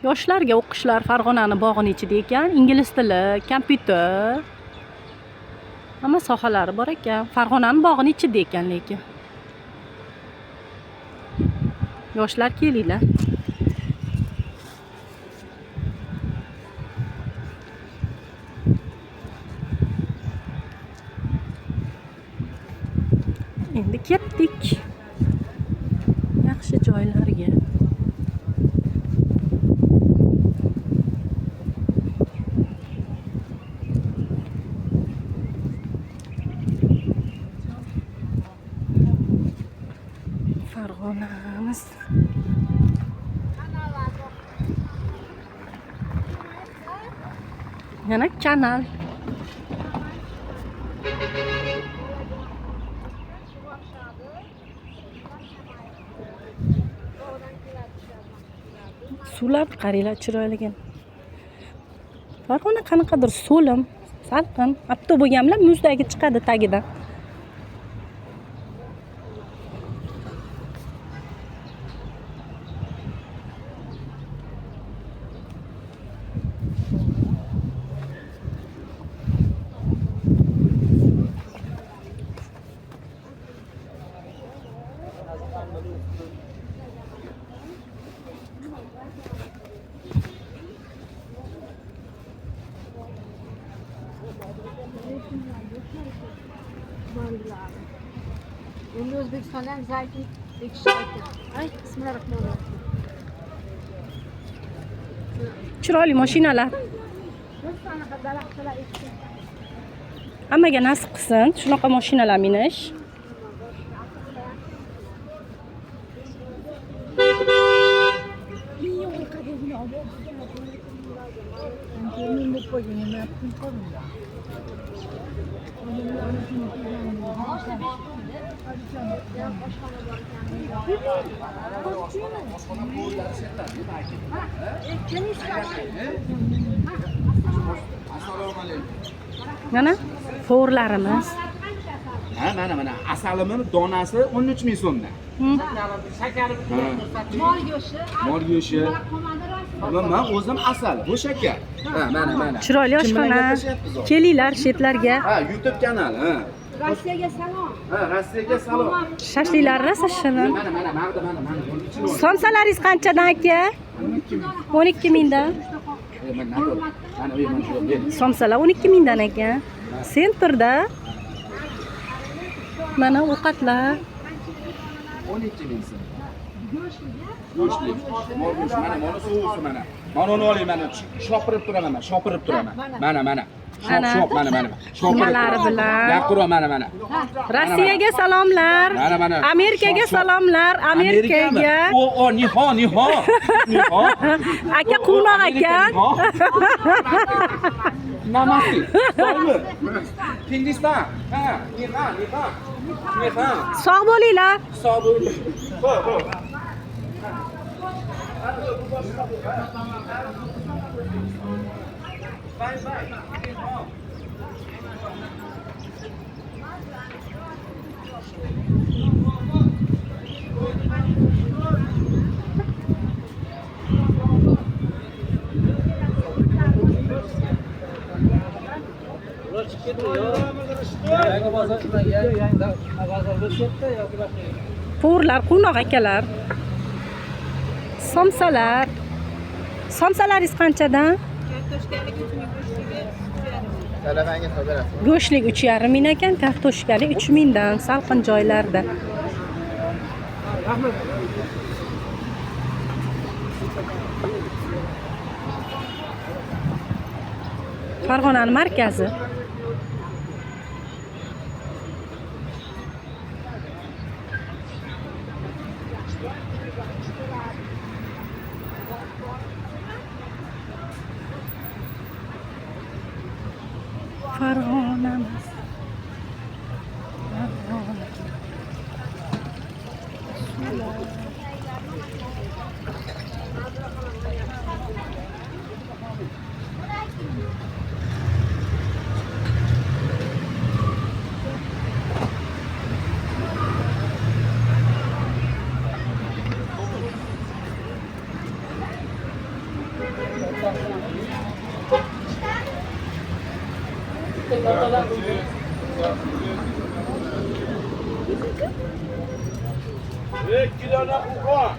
Yoshlarga o'qishlar Farg'onani bog'ini ichida ekan. Ingliz tili, kompyuter, hamma sohalari bor ekan. Farg'onani bog'ini ichida ekan lekin. Yoshlar kelinglar. Endi ketdik. Yaxshi joylarga. Farg'onamiz. Yana kanal. Suvlar qaranglar chiroyligan. Farg'ona qanaqadir so'lim, salqin. Apto bo'lganlar muzdagi chiqadi tagidan. Endi O'zbekistondan zaytun ekishayapti. Ay, bismillahirrohmanirrohim. Chiroyli mashinalar. Hammaga nasib qilsin shunaqa mashinalar minish. Mana forlarimiz. Ha, mana asalimiz donasi 13 ming so'mdan. Shakari, Mol go'shti. mol go'shti. Men o'zim asal, bu shakar. Ha, mana. Chiroyli oshxona. Kelinglar shetlarga. Ha, YouTube kanali, ha. Rossiyaga salom. Ha, Rossiyaga salom. Shashliklarni sashini. Mana. Somsalaringiz qanchadan aka? 12 mingdan. Mana. Somsalar 12 mingdan ekan. Sentrda. Mana ovqatlar. 12 ming so'm. Go'shtli. Mol go'shti, mana sovusi mana. Mana uni oling, mana shopirib turaman. Mana. Shop, mana. Nimalari bilan? Yaqiro, mana. Rossiyaga salomlar. Mana. Amerikaga salomlar. Amerikaga. O, niho. Aka quvnoq ekan. Namaste. Hindiston. Ha, niho. Sog' bo'linglar. Sog' bo'ling. Ho'p. Bye. Forlar, quvnoq akalar. Somsalar. Somsalaringiz qanchadan? Go'shtlik 3,5 ming ekan, kartoshkalik 3 mingdan, salqin joylarda. Farg'onaning markazi. Farg'onamiz. kilona uqon.